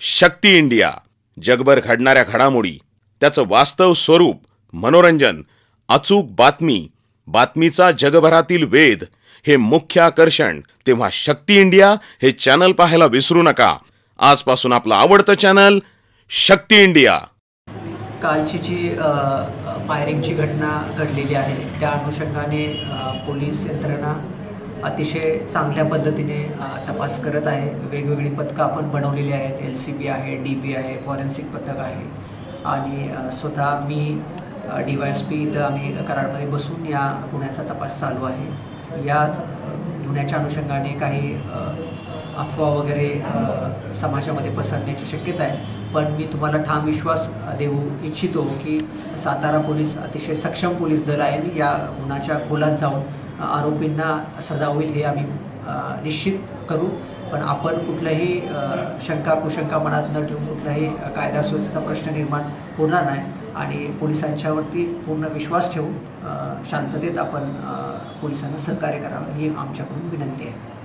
शक्ती India, जगभर घडणाऱ्या घडामोडी, त्याचं वास्तव स्वरूप, मनोरंजन, अचूक बातमी, बातमीचा जगभरातील वेध हे मुख्य आकर्षण. तेव्हा शक्ती इंडिया हे चॅनल पाहायला विसरू नका. आजपासून आपलं आवडतं चॅनल शक्ती इंडिया. कालची जी फायरिंगची घटना घडलेली आहे त्या अनुषंगाने पोलीस यंत्रणा अतिशय चांगल्या पद्धतीने तपास करत आहे. वेगवेगळी पथकं आपण बनवलेली आहेत. LCB आहे, DB आहे, फॉरेन्सिक पथक आहे आणि स्वतः मी DYSP इथं आम्ही कराडमध्ये बसून या गुन्ह्याचा तपास चालू आहे. या गुन्ह्याच्या अनुषंगाने काही अफवा वगैरे समाजामध्ये पसरण्याची शक्यता आहे, पण मी तुम्हाला ठाम विश्वास देऊ इच्छितो की सातारा पोलीस अतिशय सक्षम पोलीस दल आहे. या गुन्ह्याच्या खोलात जाऊन आरोपींना सजा होईल हे आम्ही निश्चित करू. पण आपण कुठल्याही शंका कुशंका मनात न ठेवून कुठलाही कायदा सुव्यवस्थेचा प्रश्न निर्माण होणार नाही आणि पोलिसांच्यावरती पूर्ण विश्वास ठेवून शांततेत आपण पोलिसांना सहकार्य करावं ही आमच्याकडून विनंती आहे.